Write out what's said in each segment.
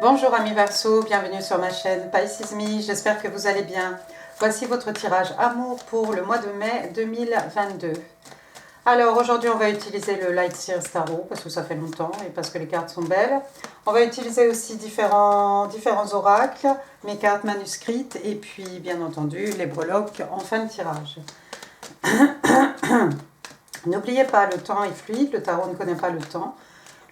Bonjour amis Verseau, bienvenue sur ma chaîne Pisces Me, j'espère que vous allez bien. Voici votre tirage amour pour le mois de mai 2022. Alors aujourd'hui on va utiliser le Light Series Tarot parce que ça fait longtemps et parce que les cartes sont belles. On va utiliser aussi différents oracles, mes cartes manuscrites et puis bien entendu les breloques en fin de tirage. N'oubliez pas, le temps est fluide, le tarot ne connaît pas le temps.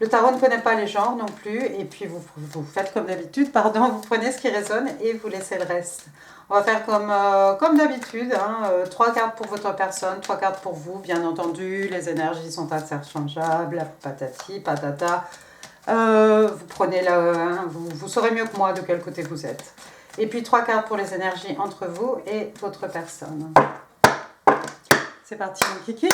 Le tarot ne connaît pas les genres non plus, et puis vous faites comme d'habitude, pardon, vous prenez ce qui résonne et vous laissez le reste. On va faire comme d'habitude, 3 cartes pour votre personne, 3 cartes pour vous, bien entendu, les énergies sont interchangeables, patati, patata. Vous prenez vous saurez mieux que moi de quel côté vous êtes. Et puis 3 cartes pour les énergies entre vous et votre personne. C'est parti mon kiki.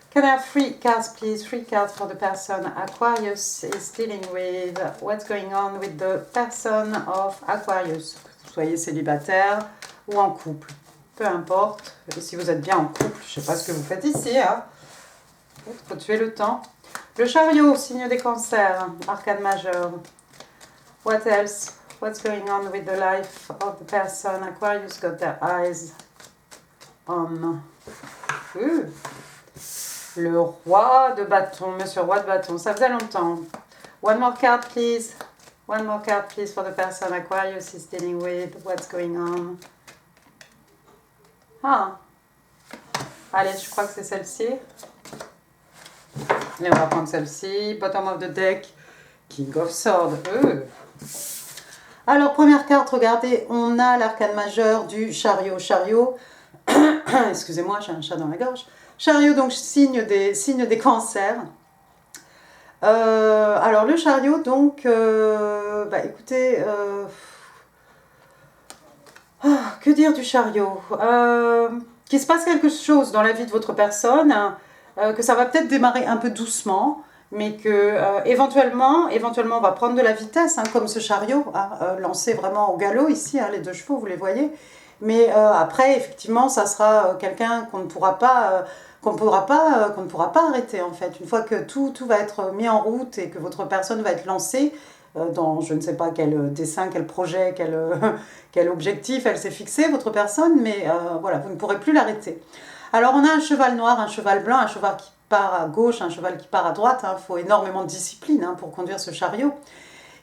Can I have 3 cards, please? 3 cards for the person Aquarius is dealing with. What's going on with the person of Aquarius? Vous soyez célibataire ou en couple, peu importe. Et si vous êtes bien en couple, je ne sais pas ce que vous faites ici. Il faut tuer le temps. Le chariot, signe des cancers, arcane majeur. What else? What's going on with the life of the person Aquarius got their eyes on? Le roi de bâton, monsieur roi de bâton, ça faisait longtemps. One more card, please. One more card, please, for the person Aquarius is dealing with. What's going on? Allez, je crois que c'est celle-ci. Et on va prendre celle-ci. Bottom of the deck, King of Swords. Alors, première carte, regardez, on a l'arcane majeur du chariot. Chariot, excusez-moi, j'ai un chat dans la gorge. Chariot, donc signe des cancers. Alors le chariot, donc, écoutez, que dire du chariot? Qu'il se passe quelque chose dans la vie de votre personne, que ça va peut-être démarrer un peu doucement, mais que éventuellement on va prendre de la vitesse, comme ce chariot, lancé vraiment au galop ici, les 2 chevaux, vous les voyez. Mais après, effectivement, ça sera quelqu'un qu'on ne pourra pas arrêter en fait. Une fois que tout va être mis en route et que votre personne va être lancée dans je ne sais pas quel dessin, quel projet, quel objectif elle s'est fixé, votre personne, mais voilà, vous ne pourrez plus l'arrêter. Alors on a un cheval noir, un cheval blanc, un cheval qui part à gauche, un cheval qui part à droite. Il faut énormément de discipline pour conduire ce chariot.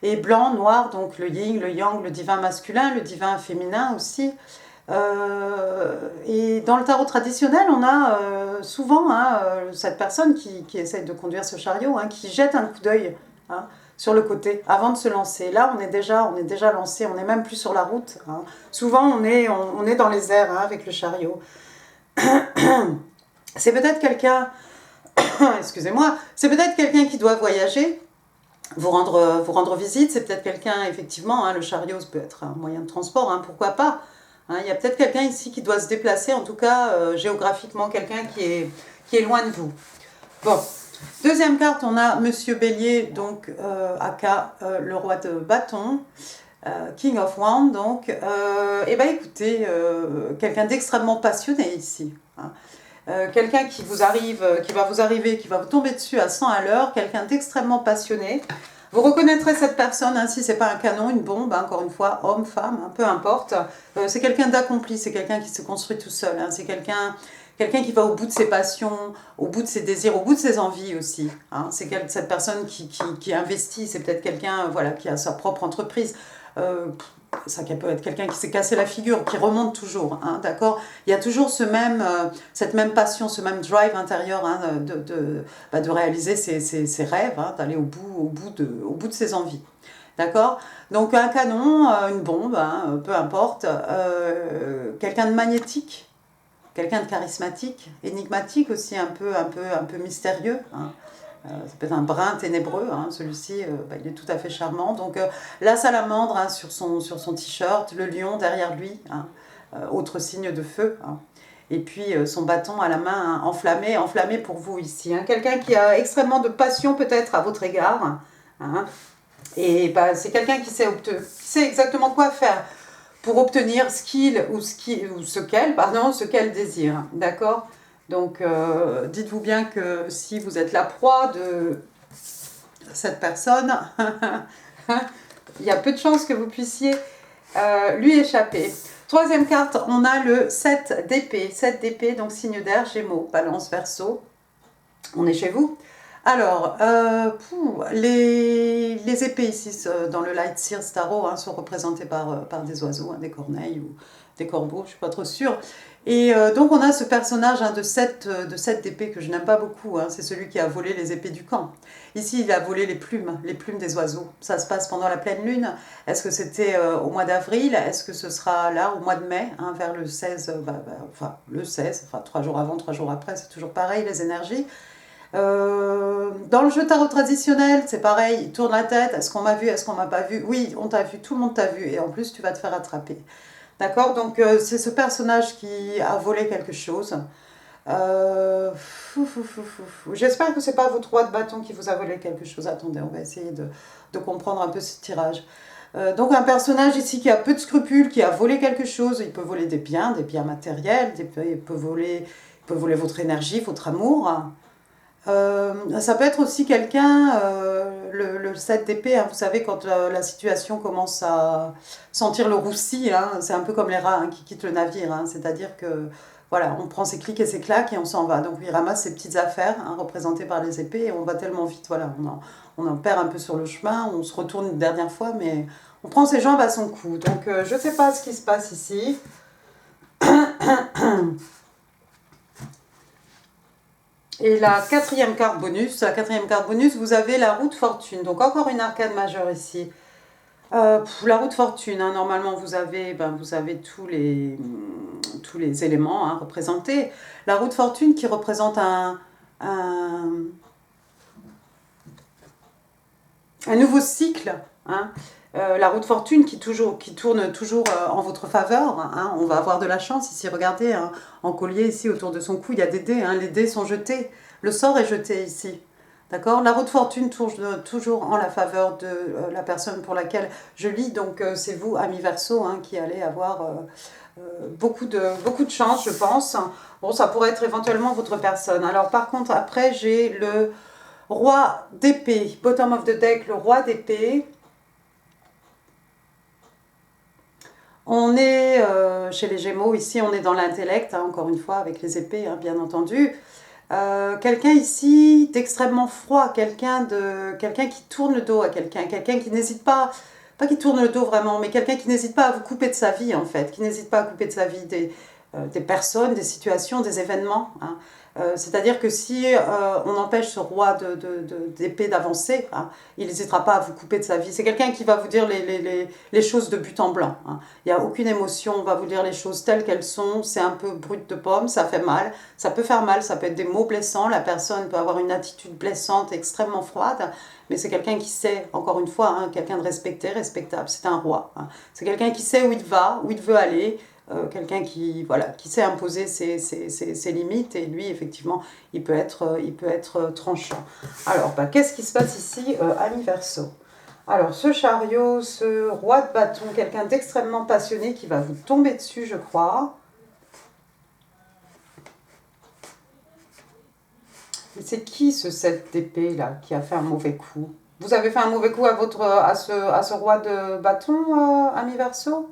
Et blanc, noir, donc le yin, le yang, le divin masculin, le divin féminin aussi. Et dans le tarot traditionnel, on a souvent cette personne qui essaie de conduire ce chariot, qui jette un coup d'œil sur le côté avant de se lancer. Là, on est déjà lancé, on n'est même plus sur la route. Souvent, on est dans les airs avec le chariot. C'est peut-être quelqu'un, excusez-moi, c'est peut-être quelqu'un qui doit voyager, vous rendre visite. C'est peut-être quelqu'un, effectivement, le chariot peut être un moyen de transport, pourquoi pas. Il y a peut-être quelqu'un ici qui doit se déplacer, en tout cas géographiquiquement, quelqu'un qui est loin de vous. Bon, deuxième carte, on a Monsieur Bélier, donc aka le roi de bâton, King of Wands, donc, écoutez, quelqu'un d'extrêmement passionné ici. Quelqu'un qui va vous tomber dessus à 100 à l'heure, quelqu'un d'extrêmement passionné. Vous reconnaîtrez cette personne, si ce n'est pas un canon, une bombe, encore une fois, homme, femme, peu importe. C'est quelqu'un d'accompli, c'est quelqu'un qui se construit tout seul. C'est quelqu'un qui va au bout de ses passions, au bout de ses désirs, au bout de ses envies aussi. C'est cette personne qui investit, c'est peut-être quelqu'un qui a sa propre entreprise. Ça peut être quelqu'un qui s'est cassé la figure, qui remonte toujours, d'accord. Il y a toujours cette même passion, ce même drive intérieur de réaliser ses rêves, d'aller au bout de ses envies, d'accord. Donc un canon, une bombe, peu importe, quelqu'un de magnétique, quelqu'un de charismatique, énigmatique aussi, un peu mystérieux, ça peut être un brin ténébreux, celui-ci il est tout à fait charmant. Donc la salamandre sur son t-shirt, le lion derrière lui, autre signe de feu, et puis son bâton à la main enflammé pour vous ici. Quelqu'un qui a extrêmement de passion peut-être à votre égard, et c'est quelqu'un qui sait exactement quoi faire pour obtenir ce qu'elle désire, d'accord. Donc, dites-vous bien que si vous êtes la proie de cette personne, il y a peu de chances que vous puissiez lui échapper. Troisième carte, on a le 7 d'épée. 7 d'épée, donc signe d'air, Gémeaux, Balance, Verseau. On est chez vous. Alors, les épées ici, dans le Light Sears Tarot, hein, sont représentées par des oiseaux, hein, des corneilles ou des corbeaux, je ne suis pas trop sûre. Et donc, on a ce personnage hein, de 7 d'épées que je n'aime pas beaucoup. Hein, c'est celui qui a volé les épées du camp. Ici, il a volé les plumes des oiseaux. Ça se passe pendant la pleine lune. Est-ce que c'était au mois d'avril? Est-ce que ce sera là, au mois de mai, hein, vers le 16, enfin, le 16, enfin, 3 jours avant, 3 jours après, c'est toujours pareil, les énergies. Dans le jeu tarot traditionnel, c'est pareil, il tourne la tête, est-ce qu'on m'a vu, est-ce qu'on m'a pas vu? Oui, on t'a vu, tout le monde t'a vu, et en plus tu vas te faire attraper. D'accord? Donc c'est ce personnage qui a volé quelque chose. J'espère que c'est pas votre roi de bâton qui vous a volé quelque chose. Attendez, on va essayer de comprendre un peu ce tirage. Donc un personnage ici qui a peu de scrupules, qui a volé quelque chose. Il peut voler des biens matériels, il peut voler votre énergie, votre amour. Ça peut être aussi quelqu'un, le 7 d'épée, hein, vous savez, quand la situation commence à sentir le roussi, hein, c'est un peu comme les rats hein, qui quittent le navire, hein, c'est-à-dire que voilà, on prend ses clics et ses claques et on s'en va. Donc il ramasse ses petites affaires hein, représentées par les épées et on va tellement vite, voilà, on en perd un peu sur le chemin, on se retourne une dernière fois, mais on prend ses jambes à son cou. Donc je ne sais pas ce qui se passe ici. Et la quatrième carte bonus, vous avez la roue de fortune. Donc encore une arcade majeure ici. La roue de fortune, hein, normalement vous avez tous les éléments hein, représentés. La roue de fortune qui représente un nouveau cycle. Hein. La roue de fortune qui tourne toujours en votre faveur. Hein. On va avoir de la chance ici. Regardez, hein, en collier ici autour de son cou, il y a des dés. Hein. Les dés sont jetés. Le sort est jeté ici. D'accord? La roue de fortune tourne toujours en la faveur de la personne pour laquelle je lis. Donc c'est vous, ami Verseau, hein, qui allez avoir beaucoup de chance, je pense. Bon, ça pourrait être éventuellement votre personne. Alors par contre, après, j'ai le roi d'épée. Bottom of the deck, le roi d'épée. On est chez les Gémeaux, ici on est dans l'intellect, hein, encore une fois, avec les épées, hein, bien entendu. Quelqu'un ici d'extrêmement froid, quelqu'un qui tourne le dos à quelqu'un qui n'hésite pas qui tourne le dos vraiment, mais quelqu'un qui n'hésite pas à vous couper de sa vie en fait, qui n'hésite pas à couper de sa vie des personnes, des situations, des événements. Hein. C'est-à-dire que si on empêche ce roi d'épée d'avancer, hein, il n'hésitera pas à vous couper de sa vie. C'est quelqu'un qui va vous dire les choses de but en blanc. Hein. Il n'y a aucune émotion, on va vous dire les choses telles qu'elles sont, c'est un peu brut de pomme, ça fait mal, ça peut faire mal, ça peut être des mots blessants, la personne peut avoir une attitude blessante, extrêmement froide, mais c'est quelqu'un qui sait, encore une fois, hein, quelqu'un de respecté, respectable, c'est un roi. Hein. C'est quelqu'un qui sait où il va, où il veut aller, quelqu'un qui sait imposer ses limites et lui effectivement il peut être tranchant. Alors qu'est-ce qui se passe ici ami Verseau? Alors ce chariot, ce roi de bâton, quelqu'un d'extrêmement passionné qui va vous tomber dessus je crois. C'est qui ce 7 d'épée là qui a fait un mauvais coup? Vous avez fait un mauvais coup à ce roi de bâton ami Verseau?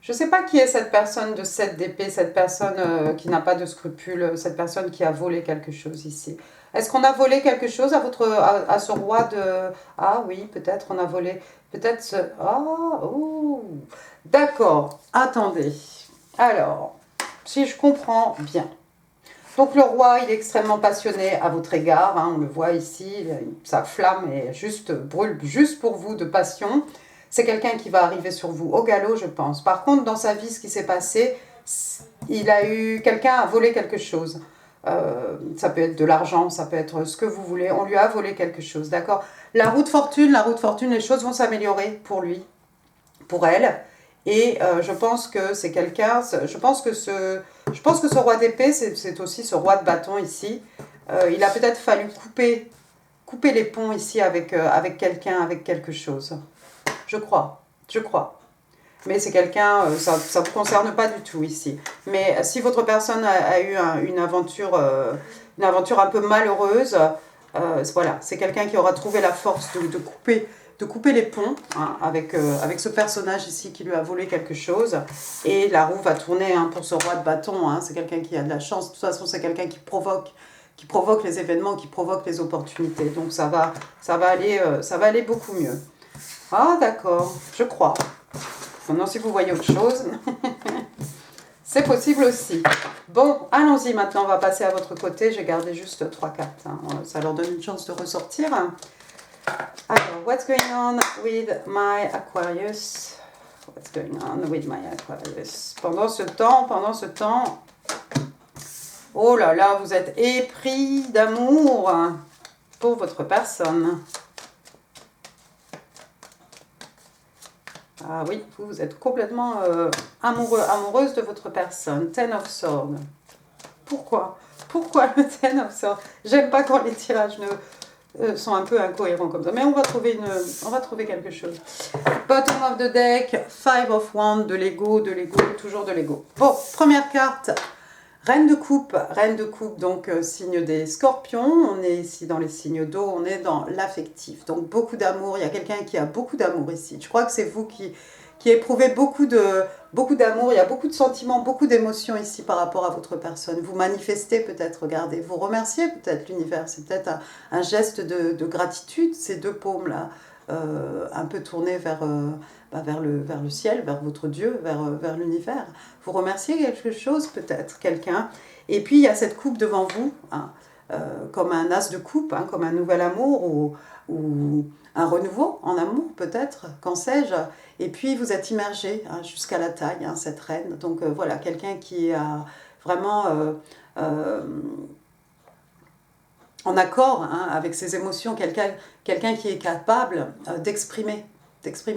Je ne sais pas qui est cette personne de 7 d'épée, cette personne qui n'a pas de scrupules, cette personne qui a volé quelque chose ici. Est-ce qu'on a volé quelque chose à ce roi de... Ah oui, peut-être on a volé... Peut-être ce... Ah, ouh. D'accord, attendez. Alors, si je comprends bien. Donc le roi, il est extrêmement passionné à votre égard, hein, on le voit ici, sa flamme brûle juste pour vous de passion. C'est quelqu'un qui va arriver sur vous au galop, je pense. Par contre, dans sa vie, ce qui s'est passé, quelqu'un a volé quelque chose. Ça peut être de l'argent, ça peut être ce que vous voulez. On lui a volé quelque chose, d'accord? La roue de fortune, les choses vont s'améliorer pour lui, pour elle. Et je pense que c'est quelqu'un, je pense que ce roi d'épée, c'est aussi ce roi de bâton ici. Il a peut-être fallu couper les ponts ici avec quelqu'un, avec quelque chose. Je crois. Mais c'est quelqu'un, ça ne vous concerne pas du tout ici. Mais si votre personne a eu une aventure un peu malheureuse, voilà, c'est quelqu'un qui aura trouvé la force de couper les ponts hein, avec ce personnage ici qui lui a volé quelque chose. Et la roue va tourner hein, pour ce roi de bâton. Hein, c'est quelqu'un qui a de la chance. De toute façon, c'est quelqu'un qui provoque les événements, qui provoque les opportunités. Donc ça va aller beaucoup mieux. Ah d'accord, je crois. Maintenant, si vous voyez autre chose, c'est possible aussi. Bon, allons-y maintenant, on va passer à votre côté. J'ai gardé juste 3 cartes. Hein. Ça leur donne une chance de ressortir. Alors, what's going on with my Aquarius? What's going on with my Aquarius? Pendant ce temps, oh là là, vous êtes épris d'amour pour votre personne. Ah oui, vous êtes complètement amoureuse de votre personne. Ten of Swords. Pourquoi? Pourquoi le Ten of Swords? J'aime pas quand les tirages sont un peu incohérents comme ça. Mais on va trouver quelque chose. Bottom of the deck, Five of Wands, de l'ego, toujours de l'ego. Bon, première carte. Reine de coupe, donc signe des scorpions, on est ici dans les signes d'eau, on est dans l'affectif, donc beaucoup d'amour, il y a quelqu'un qui a beaucoup d'amour ici, je crois que c'est vous qui éprouvez beaucoup d'amour, il y a beaucoup de sentiments, beaucoup d'émotions ici par rapport à votre personne, vous manifestez peut-être, regardez, vous remerciez peut-être l'univers, c'est peut-être un geste de gratitude, ces deux paumes là, un peu tournées vers le ciel, vers votre Dieu, vers l'univers. Vous remerciez quelque chose, peut-être, quelqu'un. Et puis, il y a cette coupe devant vous, hein, comme un as de coupe, hein, comme un nouvel amour ou un renouveau en amour, peut-être, qu'en sais-je. Et puis, vous êtes immergé hein, jusqu'à la taille, hein, cette reine. Donc, voilà, quelqu'un qui a vraiment... en accord hein, avec ses émotions, quelqu'un qui est capable d'exprimer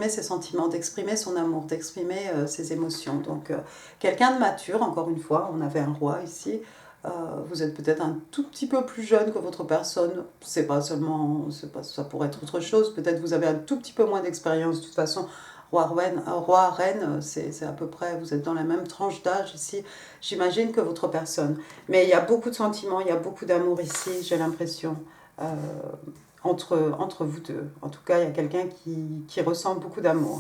ses sentiments, d'exprimer son amour, d'exprimer ses émotions. Donc, quelqu'un de mature, encore une fois, on avait un roi ici, vous êtes peut-être un tout petit peu plus jeune que votre personne, ça pourrait être autre chose, peut-être vous avez un tout petit peu moins d'expérience, de toute façon, roi, reine, c'est à peu près, vous êtes dans la même tranche d'âge ici, j'imagine que votre personne. Mais il y a beaucoup de sentiments, il y a beaucoup d'amour ici, j'ai l'impression, entre vous deux. En tout cas, il y a quelqu'un qui ressent beaucoup d'amour.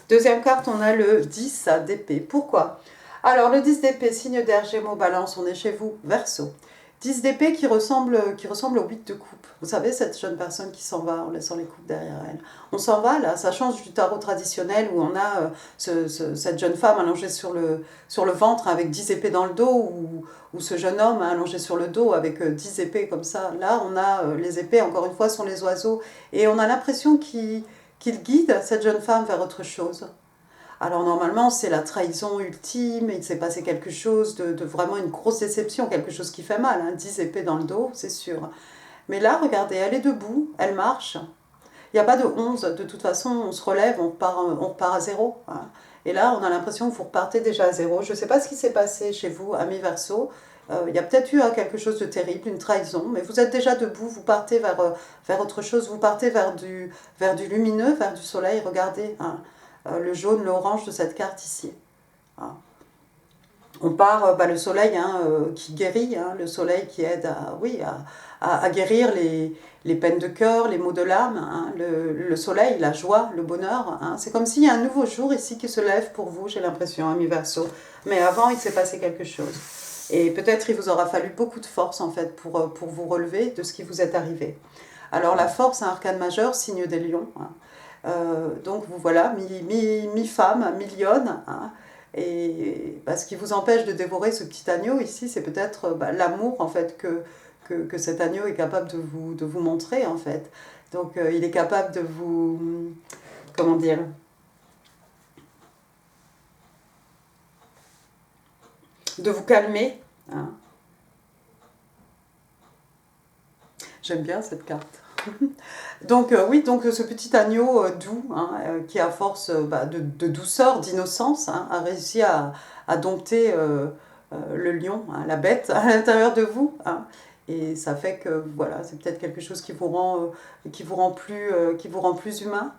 Deuxième carte, on a le 10 d'épée. Pourquoi? Alors, le 10 d'épée, signe d'air, Gémeaux, Balance, on est chez vous, Verseau. 10 d'épée qui ressemble au 8 de coupe. Vous savez, cette jeune personne qui s'en va en laissant les coupes derrière elle. On s'en va là, ça change du tarot traditionnel où on a cette jeune femme allongée sur le ventre avec 10 épées dans le dos ou ce jeune homme allongé sur le dos avec 10 épées comme ça. Là, on a les épées, encore une fois, sont les oiseaux et on a l'impression qu'il guide cette jeune femme vers autre chose. Alors normalement, c'est la trahison ultime, il s'est passé quelque chose de vraiment une grosse déception, quelque chose qui fait mal, hein, 10 épées dans le dos, c'est sûr. Mais là, regardez, elle est debout, elle marche. Il n'y a pas de 11, de toute façon, on se relève, on repart à zéro. Hein. Et là, on a l'impression que vous repartez déjà à zéro. Je ne sais pas ce qui s'est passé chez vous, ami Verseau. Il y a peut-être eu quelque chose de terrible, une trahison, mais vous êtes déjà debout, vous partez vers autre chose, vous partez vers du lumineux, vers du soleil, regardez. Hein. Le jaune, l'orange de cette carte ici. Hein. On part, le soleil hein, qui guérit, hein, le soleil qui aide à guérir les peines de cœur, les maux de l'âme, hein, le soleil, la joie, le bonheur. Hein. C'est comme s'il y a un nouveau jour ici qui se lève pour vous, j'ai l'impression, ami Verseau. Mais avant, il s'est passé quelque chose. Et peut-être il vous aura fallu beaucoup de force en fait pour vous relever de ce qui vous est arrivé. Alors la force, un arcane majeur, signe des lions. Hein. Donc vous voilà, mi-femme, mi-lionne, hein, et ce qui vous empêche de dévorer ce petit agneau ici, c'est peut-être l'amour en fait que cet agneau est capable de vous montrer en fait. Donc il est capable de vous, comment dire, de vous calmer. Hein. J'aime bien cette carte. Donc oui, donc ce petit agneau doux, hein, qui à force de douceur, d'innocence, hein, a réussi à dompter le lion, hein, la bête à l'intérieur de vous. Hein, et ça fait que voilà, c'est peut-être quelque chose qui vous rend plus humain.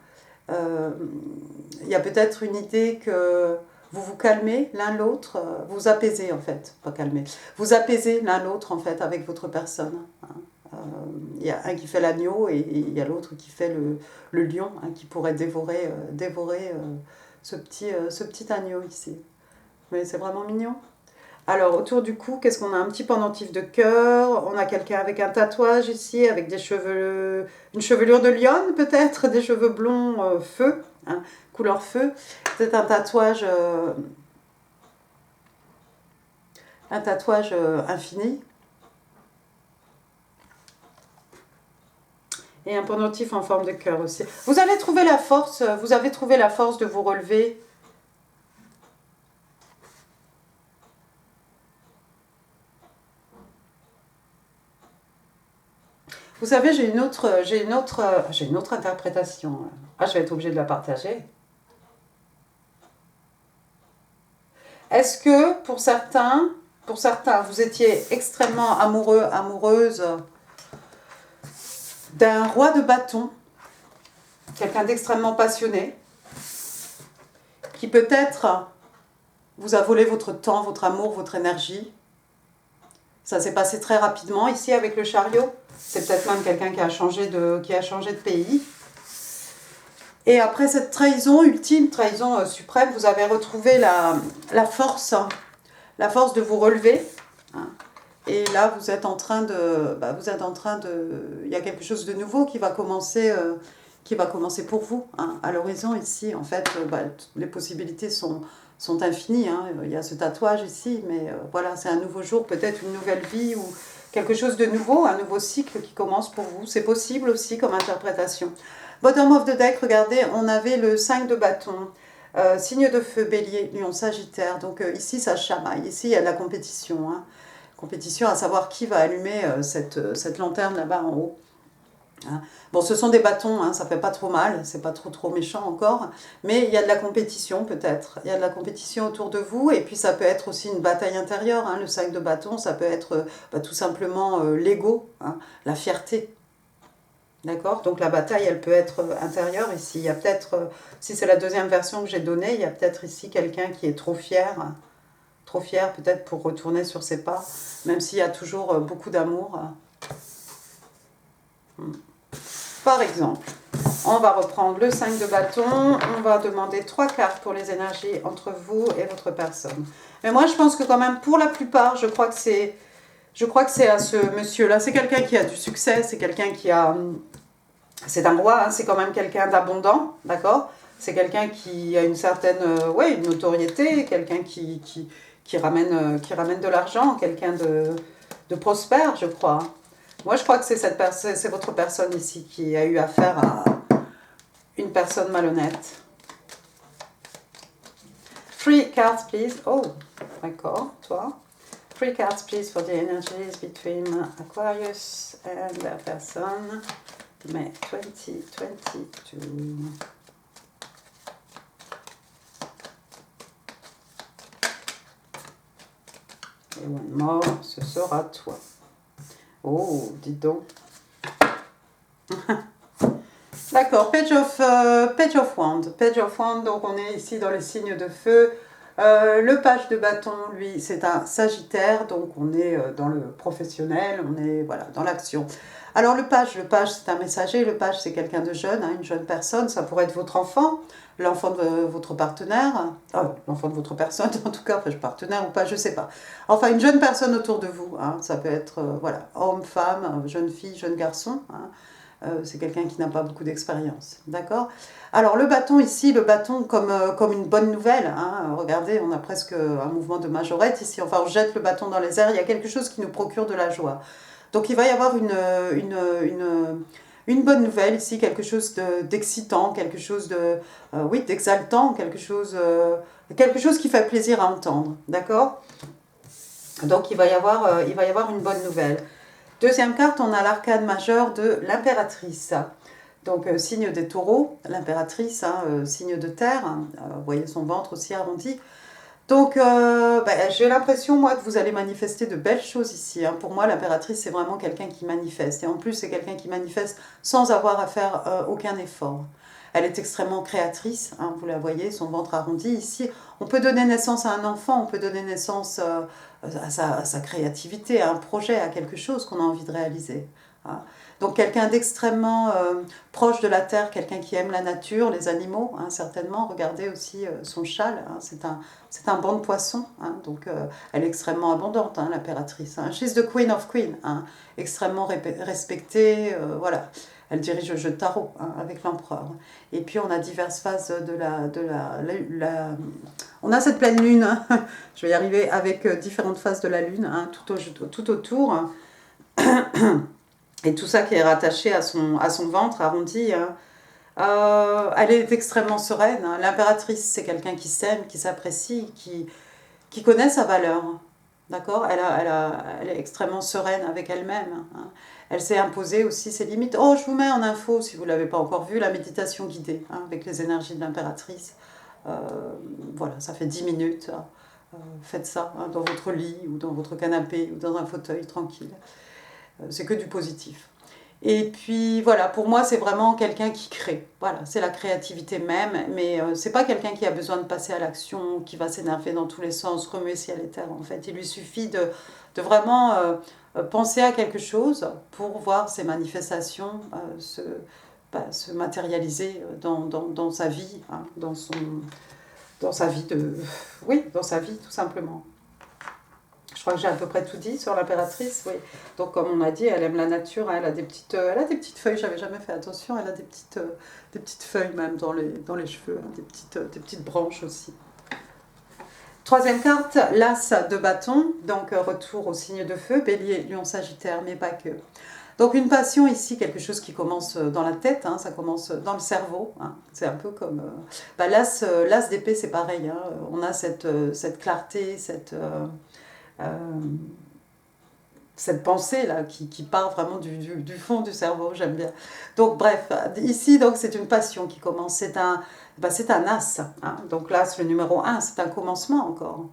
Il y a peut-être une idée que vous vous calmez l'un l'autre, vous apaisez en fait, pas calmer, vous apaisez l'un l'autre en fait avec votre personne. Hein. Il y a un qui fait l'agneau et il y a l'autre qui fait le lion, hein, qui pourrait dévorer ce petit agneau ici. Mais c'est vraiment mignon. Alors, autour du cou, qu'est-ce qu'on a? Un petit pendentif de cœur. On a quelqu'un avec un tatouage ici, avec des cheveux, une chevelure de lionne peut-être, des cheveux blonds feu, hein, couleur feu. C'est un tatouage infini. Et un pendentif en forme de cœur aussi. Vous avez trouvé la force de vous relever. Vous savez, j'ai une autre interprétation. Ah, je vais être obligée de la partager. Est-ce que pour certains, vous étiez extrêmement amoureux, amoureuse d'un roi de bâton, quelqu'un d'extrêmement passionné, qui peut-être vous a volé votre temps, votre amour, votre énergie. Ça s'est passé très rapidement ici avec le chariot. C'est peut-être même quelqu'un qui a changé de pays. Et après cette trahison ultime, trahison suprême, vous avez retrouvé la force de vous relever. Hein. Et là, vous êtes en train de, il y a quelque chose de nouveau qui va commencer pour vous. Hein. À l'horizon ici, en fait, les possibilités sont infinies. Hein. Il y a ce tatouage ici, mais voilà, c'est un nouveau jour, peut-être une nouvelle vie ou quelque chose de nouveau, un nouveau cycle qui commence pour vous. C'est possible aussi comme interprétation. Bottom of the deck, regardez, on avait le 5 de bâton, signe de feu, bélier, lion, sagittaire. Donc ici, ça chamaille. Ici, il y a de la compétition. Hein. Compétition à savoir qui va allumer cette lanterne là-bas en haut. Hein. Bon, ce sont des bâtons, hein, ça fait pas trop mal, c'est pas trop méchant encore, mais il y a de la compétition peut-être. Il y a de la compétition autour de vous, et puis ça peut être aussi une bataille intérieure. Hein. Le 5 de bâton, ça peut être tout simplement l'ego, hein, la fierté. D'accord? Donc la bataille, elle peut être intérieure ici. Il y a peut-être, si c'est la deuxième version que j'ai donnée, il y a peut-être ici quelqu'un qui est trop fier peut-être pour retourner sur ses pas, même s'il y a toujours beaucoup d'amour. Par exemple, on va reprendre le 5 de bâton, on va demander 3 cartes pour les énergies entre vous et votre personne. Mais moi, je pense que quand même, pour la plupart, je crois que c'est à ce monsieur-là. C'est quelqu'un qui a du succès, c'est quelqu'un qui a... C'est un roi, hein, c'est quand même quelqu'un d'abondant, d'accord? C'est quelqu'un qui a une certaine une notoriété, quelqu'un qui ramène de l'argent, quelqu'un de prospère, je crois. Moi, je crois que c'est votre personne ici qui a eu affaire à une personne malhonnête. 3 cards, please. Oh, d'accord, toi. 3 cards, please, for the energies between Aquarius and their person. May 2022. Et one more, ce sera toi. Oh, dis donc. D'accord, Page of Wand. Page of Wand, donc on est ici dans les signes de feu. Le page de bâton, lui, c'est un sagittaire, donc on est dans le professionnel, on est voilà, dans l'action. Alors le page c'est un messager, le page c'est quelqu'un de jeune, hein, une jeune personne, ça pourrait être votre enfant, l'enfant de votre partenaire, l'enfant de votre personne en tout cas, partenaire ou pas, je sais pas. Enfin une jeune personne autour de vous, hein, ça peut être voilà, homme, femme, jeune fille, jeune garçon, hein. C'est quelqu'un qui n'a pas beaucoup d'expérience, d'accord? Alors le bâton ici, comme une bonne nouvelle, hein, regardez, on a presque un mouvement de majorette ici, enfin on jette le bâton dans les airs, il y a quelque chose qui nous procure de la joie. Donc il va y avoir une bonne nouvelle ici, quelque chose d'excitant, quelque chose d'exaltant, quelque chose qui fait plaisir à entendre, d'accord? Donc il va y avoir une bonne nouvelle. Deuxième carte, on a l'arcane majeur de l'impératrice. Donc signe des taureaux, l'impératrice, hein, signe de terre, hein, vous voyez son ventre aussi arrondi. Donc j'ai l'impression moi que vous allez manifester de belles choses ici. Hein. Pour moi l'impératrice c'est vraiment quelqu'un qui manifeste. Et en plus c'est quelqu'un qui manifeste sans avoir à faire aucun effort. elle est extrêmement créatrice, hein, vous la voyez, son ventre arrondi ici. On peut donner naissance à un enfant, on peut donner naissance à sa créativité, à un projet, à quelque chose qu'on a envie de réaliser. Hein. Donc quelqu'un d'extrêmement proche de la terre, quelqu'un qui aime la nature, les animaux, hein, certainement. Regardez aussi son châle, hein, c'est un banc de poissons, hein, donc elle est extrêmement abondante, hein, l'impératrice. Hein. She's the queen of queen, hein, extrêmement respectée, voilà. Elle dirige le jeu de tarot, hein, avec l'empereur. Et puis on a diverses phases on a cette pleine lune, hein, je vais y arriver, avec différentes phases de la lune, hein, tout autour. Hein. Et tout ça qui est rattaché à son ventre arrondi. Hein. Elle est extrêmement sereine. Hein. L'impératrice, c'est quelqu'un qui s'aime, qui s'apprécie, qui connaît sa valeur. D'accord, elle est extrêmement sereine avec elle-même. Hein. Elle s'est imposée aussi ses limites. Oh, je vous mets en info, si vous ne l'avez pas encore vu, la méditation guidée, hein, avec les énergies de l'impératrice. Voilà, ça fait 10 minutes. Faites ça, hein, dans votre lit, ou dans votre canapé, ou dans un fauteuil tranquille. C'est que du positif. Et puis voilà, pour moi c'est vraiment quelqu'un qui crée. Voilà, c'est la créativité même, mais c'est pas quelqu'un qui a besoin de passer à l'action, qui va s'énerver dans tous les sens, remuer ciel et terre en fait. Il lui suffit de vraiment penser à quelque chose pour voir ses manifestations se matérialiser dans sa vie, hein, dans sa vie oui, dans sa vie tout simplement. Je crois que j'ai à peu près tout dit sur l'impératrice, oui. Donc comme on a dit, elle aime la nature, hein, elle a des petites feuilles, j'avais jamais fait attention, elle a des petites feuilles même dans les cheveux, hein, des petites branches aussi. Troisième carte, l'As de bâton, donc retour au signe de feu, Bélier, Lion, Sagittaire, mais pas que. Donc une passion ici, quelque chose qui commence dans la tête, hein, ça commence dans le cerveau, hein, c'est un peu comme... l'As d'épée c'est pareil, hein, on a cette clarté, cette pensée-là qui part vraiment du fond du cerveau, j'aime bien. Donc bref, ici donc c'est une passion qui commence, c'est un as, hein. Donc l'as, le numéro 1, c'est un commencement encore.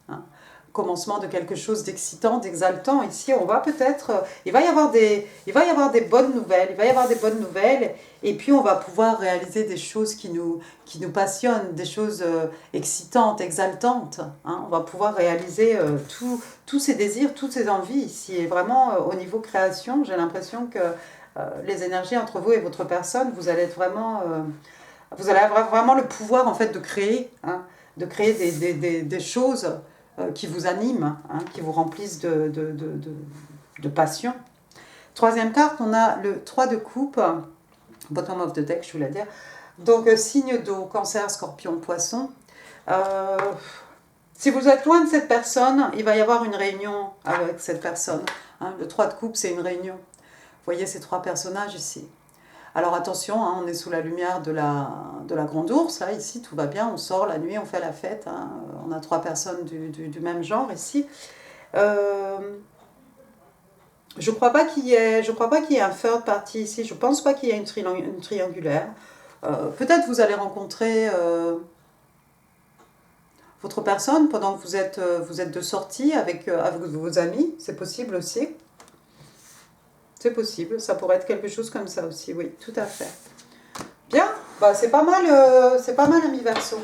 Hein. Commencement de quelque chose d'excitant, d'exaltant. Ici, on va peut-être... il va y avoir des bonnes nouvelles, et puis on va pouvoir réaliser des choses qui nous passionnent, des choses excitantes, exaltantes. Hein. On va pouvoir réaliser tous ces désirs, toutes ces envies ici. Et vraiment, au niveau création, j'ai l'impression que les énergies entre vous et votre personne, vous allez avoir vraiment le pouvoir en fait de créer, hein, de créer des choses qui vous animent, hein, qui vous remplissent de passion. Troisième carte, on a le 3 de coupe, bottom of the deck, je voulais dire. Donc, signe d'eau, cancer, scorpion, poisson. Si vous êtes loin de cette personne, il va y avoir une réunion avec cette personne. Hein. Le 3 de coupe, c'est une réunion. Vous voyez ces trois personnages ici. Alors attention, hein, on est sous la lumière de la grande ours, là, ici, tout va bien, on sort la nuit, on fait la fête, hein, on a trois personnes du même genre ici. Je ne crois pas qu'il y ait un third party ici, je ne pense pas qu'il y ait une triangulaire. Peut-être vous allez rencontrer votre personne pendant que vous êtes de sortie avec vos amis, c'est possible aussi. C'est possible, ça pourrait être quelque chose comme ça aussi, oui, tout à fait. Bien, bah, c'est pas mal ami Verseau.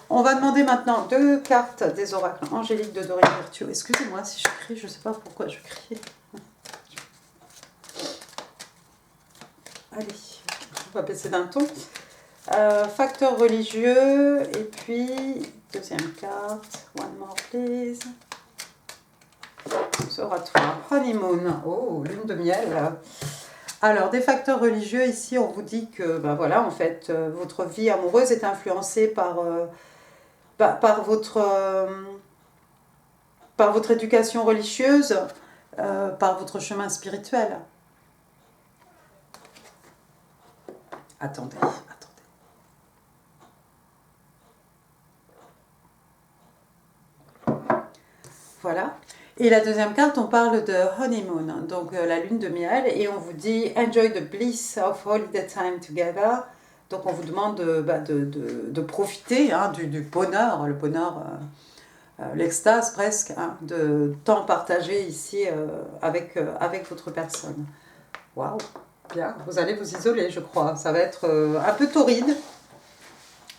On va demander maintenant 2 cartes des oracles angéliques de Dorine Virtue. Excusez-moi si je crie, je ne sais pas pourquoi je crie. Allez, on va baisser d'un ton. Facteur religieux, et puis, deuxième carte, one more please. Oratoire, honeymoon, oh, lune de miel. Alors, des facteurs religieux, ici, on vous dit que, ben voilà, en fait, votre vie amoureuse est influencée par votre éducation religieuse, par votre chemin spirituel. Attendez. Voilà. Et la deuxième carte, on parle de honeymoon, donc la lune de miel, et on vous dit « Enjoy the bliss of holiday time together ». Donc on vous demande de profiter, hein, du bonheur, le bonheur, l'extase presque, hein, de temps partagé ici avec votre personne. Waouh! Bien, vous allez vous isoler, je crois. Ça va être un peu torride.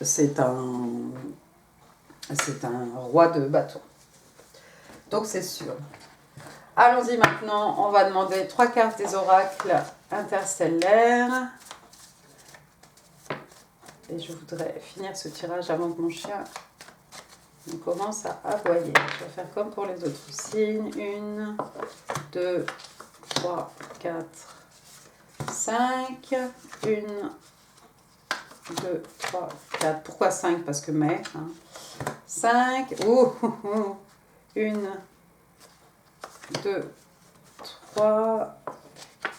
C'est un roi de bâton. Donc c'est sûr. Allons-y maintenant, on va demander 3 cartes des oracles interstellaires. Et je voudrais finir ce tirage avant que mon chien ne commence à aboyer. Je vais faire comme pour les autres signes. 1, 2, 3, 4, 5. 1, 2, 3, 4. Pourquoi 5? Parce que mai. Hein. 5. Oh, 1, 2, 3,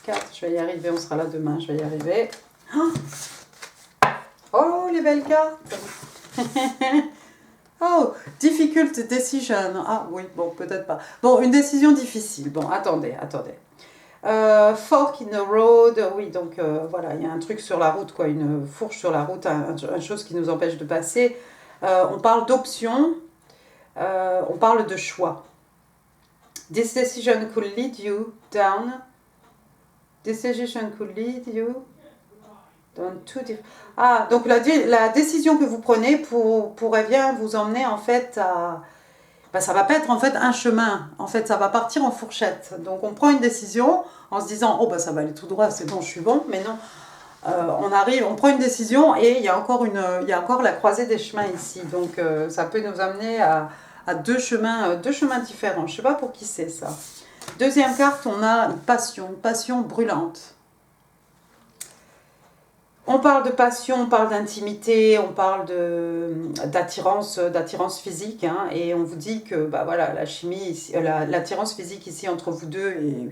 4. Je vais y arriver, on sera là demain. Je vais y arriver. Oh, les belles cartes. Oh, difficult decision. Ah oui, bon, peut-être pas. Bon, une décision difficile. Bon, attendez. Fork in the road. Oui, donc voilà, il y a un truc sur la route, quoi. Une fourche sur la route, une chose qui nous empêche de passer. On parle d'options. On parle de choix. This decision could lead you down. This decision could lead you down two different... Ah, donc la décision que vous prenez pourrait bien vous emmener en fait à... Ben, ça va pas être en fait un chemin, en fait ça va partir en fourchette. Donc on prend une décision en se disant oh ben ça va aller tout droit, c'est bon, je suis bon, mais non. On prend une décision et il y a encore la croisée des chemins ici. Donc ça peut nous amener à deux chemins différents. Je sais pas pour qui c'est ça. Deuxième carte, on a une passion brûlante. On parle de passion, on parle d'intimité, on parle d'attirance physique, hein, et on vous dit que bah voilà, la chimie, l'attirance physique ici entre vous deux est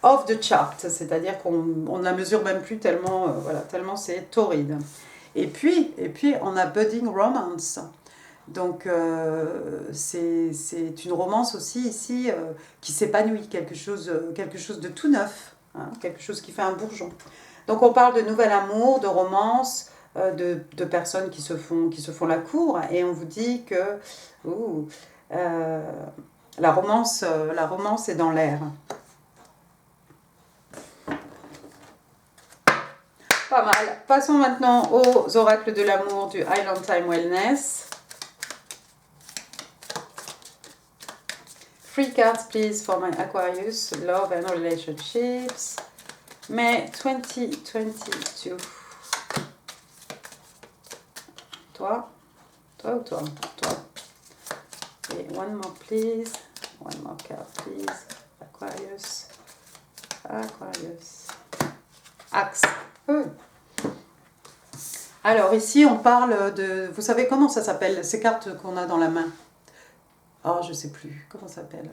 off the chart, c'est-à-dire qu'on ne la mesure même plus tellement, voilà, tellement c'est torride. Et puis on a budding romance. Donc c'est une romance aussi ici qui s'épanouit, quelque chose de tout neuf, hein, quelque chose qui fait un bourgeon. Donc on parle de nouvel amour, de romance, de personnes qui se font la cour, et on vous dit que la romance est dans l'air. Pas mal. Passons maintenant aux oracles de l'amour du Island Time Wellness. 3 cards please for my Aquarius, love and relationships. May 2022. Toi ou toi? Et one more please. One more card please. Aquarius. Axe. Alors ici on parle de... Vous savez comment ça s'appelle, ces cartes qu'on a dans la main? Oh, je sais plus. Comment ça s'appelle?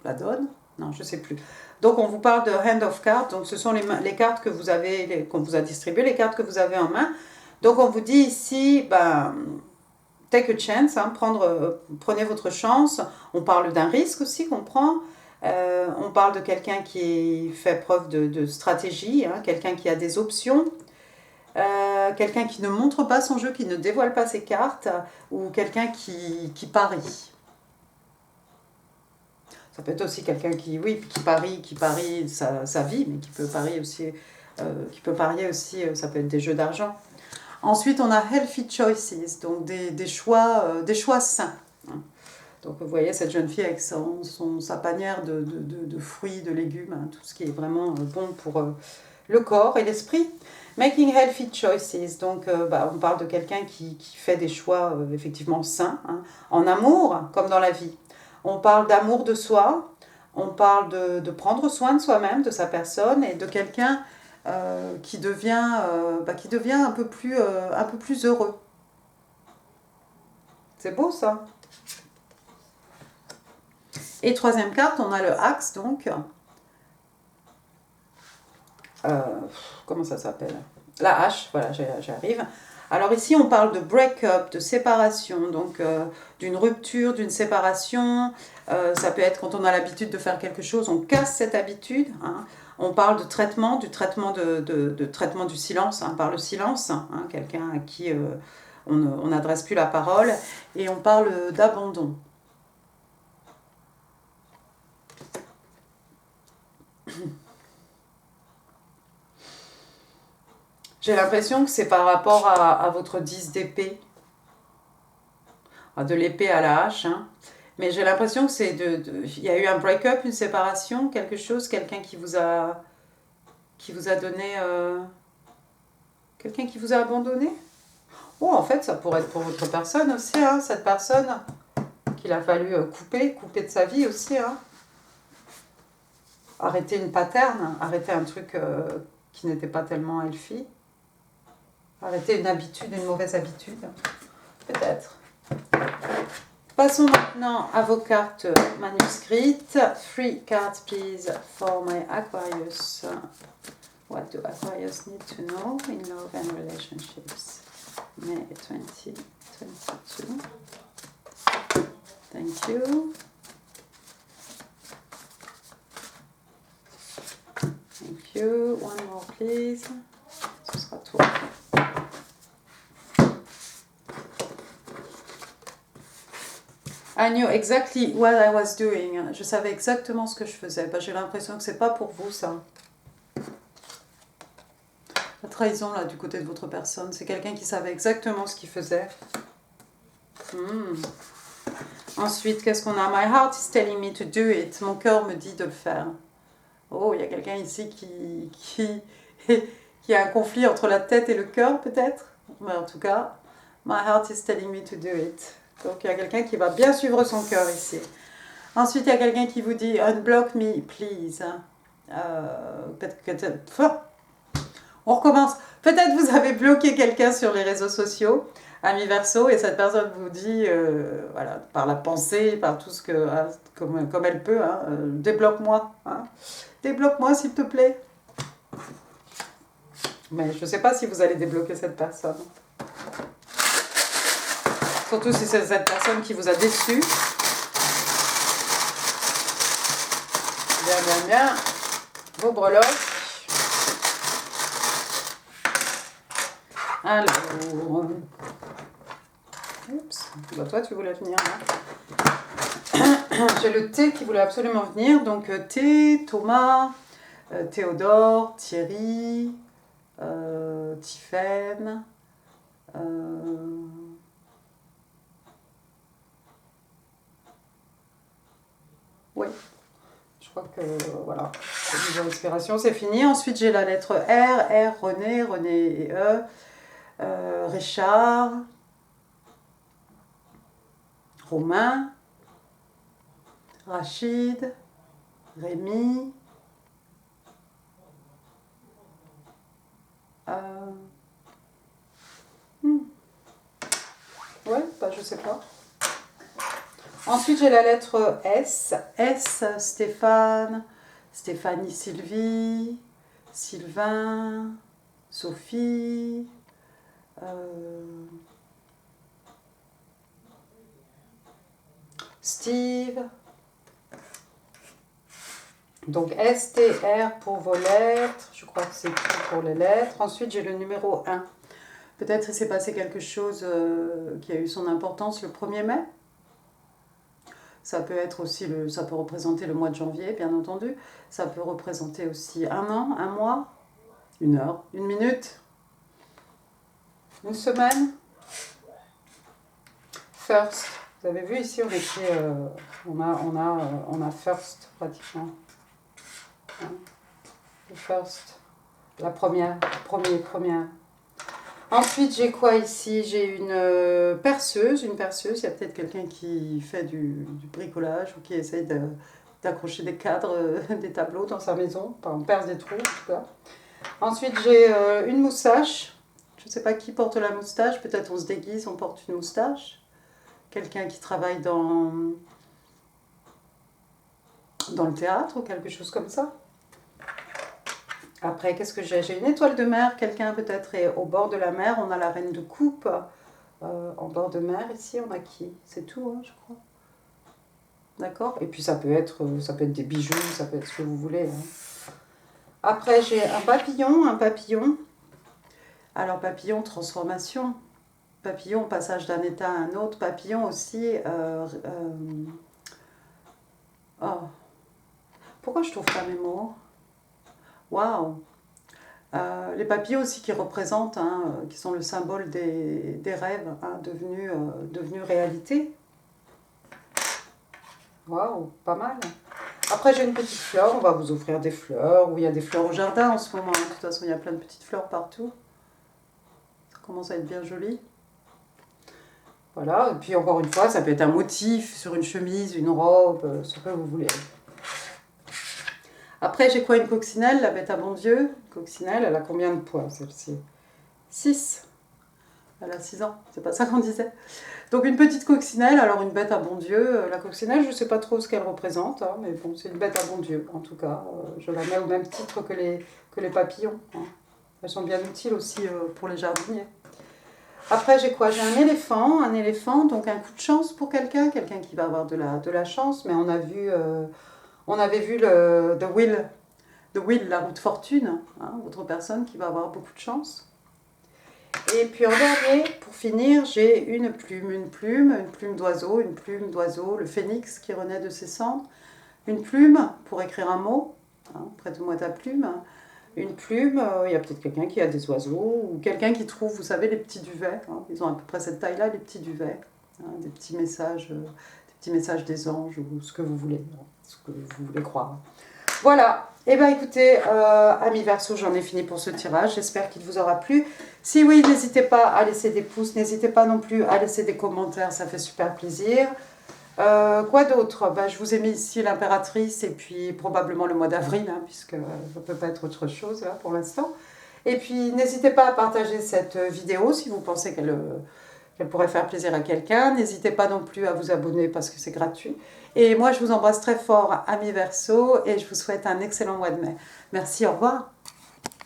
La donne? Non, je sais plus. Donc on vous parle de Hand of Cards. Donc ce sont les cartes que vous avez, qu'on vous a distribuées, les cartes que vous avez en main. Donc on vous dit ici, ben, take a chance, hein, prenez votre chance. On parle d'un risque aussi qu'on prend. On parle de quelqu'un qui fait preuve de stratégie, hein, quelqu'un qui a des options. Quelqu'un qui ne montre pas son jeu, qui ne dévoile pas ses cartes, ou quelqu'un qui parie. Ça peut être aussi quelqu'un qui parie sa vie, mais qui peut parier aussi, ça peut être des jeux d'argent. Ensuite, on a healthy choices, donc des choix sains. Donc vous voyez cette jeune fille avec sa panière de fruits, de légumes, hein, tout ce qui est vraiment bon pour le corps et l'esprit. Making healthy choices, donc on parle de quelqu'un qui fait des choix effectivement sains, hein, en amour comme dans la vie. On parle d'amour de soi, on parle de prendre soin de soi-même, de sa personne, et de quelqu'un qui devient un peu plus heureux. C'est beau ça. Et troisième carte, on a le axe, donc. Comment ça s'appelle? La hache, voilà, j'arrive. Alors ici, on parle de break-up, de séparation, donc d'une rupture, d'une séparation. Ça peut être quand on a l'habitude de faire quelque chose, on casse cette habitude. Hein. On parle de traitement, traitement du silence, hein, par le silence, hein, quelqu'un à qui on n'adresse plus la parole. Et on parle d'abandon. J'ai l'impression que c'est par rapport à votre 10 d'épée. De l'épée à la hache, hein. Mais j'ai l'impression que c'est il y a eu un break-up, une séparation, quelque chose, quelqu'un qui vous a donné, quelqu'un qui vous a abandonné. Oh, en fait, ça pourrait être pour votre personne aussi, hein, cette personne qu'il a fallu couper de sa vie aussi, hein. Arrêter une pattern, arrêter un truc qui n'était pas tellement healthy, arrêter une habitude, une mauvaise habitude, peut-être. Passons maintenant à vos cartes manuscrites. 3 cards, please, for my Aquarius. What do Aquarius need to know in love and relationships? May 2022. Thank you. Thank you. One more, please. Ce sera tout. I knew exactly what I was doing. Je savais exactement ce que je faisais. Ben, j'ai l'impression que c'est pas pour vous, ça. La trahison, là, du côté de votre personne, c'est quelqu'un qui savait exactement ce qu'il faisait. Ensuite, qu'est-ce qu'on a? My heart is telling me to do it. Mon cœur me dit de le faire. Oh, il y a quelqu'un ici qui a un conflit entre la tête et le cœur, peut-être. Mais en tout cas, my heart is telling me to do it. Donc, il y a quelqu'un qui va bien suivre son cœur ici. Ensuite, il y a quelqu'un qui vous dit unblock me, please. On recommence. Peut-être vous avez bloqué quelqu'un sur les réseaux sociaux, ami Verseau, et cette personne vous dit, voilà, par la pensée, par tout ce que, hein, comme elle peut, hein, débloque-moi. Hein. Débloque-moi, s'il te plaît. Mais je ne sais pas si vous allez débloquer cette personne. Surtout si c'est cette personne qui vous a déçu. Bien. Vos breloques. Alors. Oups. Bah, toi, tu voulais venir, hein. J'ai le T qui voulait absolument venir. Donc, T, Thomas, Théodore, Thierry, Tiffaine. Oui, je crois que voilà, la respiration c'est fini. Ensuite j'ai la lettre R, René et E, Richard, Romain, Rachid, Rémi, ouais, bah je sais pas. Ensuite, j'ai la lettre S. S, Stéphane, Stéphanie, Sylvie, Sylvain, Sophie, Steve. Donc S, T, R pour vos lettres. Je crois que c'est tout pour les lettres. Ensuite, j'ai le numéro 1. Peut-être il s'est passé quelque chose qui a eu son importance le 1er mai. Ça peut être aussi ça peut représenter le mois de janvier, bien entendu. Ça peut représenter aussi un an, un mois, une heure, une minute, une semaine. First. Vous avez vu ici, on écrit, on a first pratiquement. Hein? Le first. La première. Ensuite, j'ai quoi ici? J'ai une perceuse. Il y a peut-être quelqu'un qui fait du bricolage ou qui essaye d'accrocher des cadres, des tableaux dans sa maison. Enfin, on perce des trous, en tout cas. Ensuite, j'ai une moustache. Je ne sais pas qui porte la moustache. Peut-être on se déguise, on porte une moustache. Quelqu'un qui travaille dans le théâtre ou quelque chose comme ça. Après, qu'est-ce que j'ai? J'ai une étoile de mer, quelqu'un peut-être est au bord de la mer. On a la reine de coupe en bord de mer. Ici, on a qui? C'est tout, hein, je crois. D'accord? Et puis ça peut être des bijoux, ça peut être ce que vous voulez. Hein. Après, j'ai un papillon. Alors, papillon, transformation. Papillon, passage d'un état à un autre. Papillon aussi... Oh. Pourquoi je trouve pas mes mots? Waouh! Les papillons aussi qui représentent, hein, qui sont le symbole des rêves hein, devenus réalité. Waouh, pas mal. Après, j'ai une petite fleur, on va vous offrir des fleurs, ou il y a des fleurs au jardin en ce moment. Hein. De toute façon, il y a plein de petites fleurs partout. Ça commence à être bien joli. Voilà, et puis encore une fois, ça peut être un motif sur une chemise, une robe, ce que vous voulez. Après, j'ai quoi une coccinelle, la bête à bon Dieu? Coccinelle, elle a combien de poids celle-ci? 6. Elle a 6 ans, c'est pas ça qu'on disait. Donc une petite coccinelle, alors une bête à bon Dieu. La coccinelle, je ne sais pas trop ce qu'elle représente, hein, mais bon, c'est une bête à bon Dieu, en tout cas. Je la mets au même titre que les papillons. Hein. Elles sont bien utiles aussi pour les jardiniers. Après, j'ai quoi? J'ai un éléphant, donc un coup de chance pour quelqu'un qui va avoir de la chance, mais on avait vu The Wheel, la roue de fortune, hein, autre personne qui va avoir beaucoup de chance. Et puis en dernier, pour finir, j'ai une plume d'oiseau, le phénix qui renaît de ses cendres, une plume pour écrire un mot, hein, prête-moi ta plume, une plume, il y a peut-être quelqu'un qui a des oiseaux, ou quelqu'un qui trouve, vous savez, les petits duvets, hein, ils ont à peu près cette taille-là, les petits duvets, hein, des petits messages des anges, ou ce que vous voulez, hein, ce que vous voulez croire. Voilà, et bien écoutez, amis Verseau, j'en ai fini pour ce tirage, j'espère qu'il vous aura plu. Si oui, n'hésitez pas à laisser des pouces, n'hésitez pas non plus à laisser des commentaires, ça fait super plaisir. Quoi d'autre? Je vous ai mis ici l'impératrice et puis probablement le mois d'avril, hein, puisque ça ne peut pas être autre chose là, pour l'instant. Et puis n'hésitez pas à partager cette vidéo si vous pensez qu'elle pourrait faire plaisir à quelqu'un. N'hésitez pas non plus à vous abonner parce que c'est gratuit. Et moi, je vous embrasse très fort, amis Verseau, et je vous souhaite un excellent mois de mai. Merci, au revoir.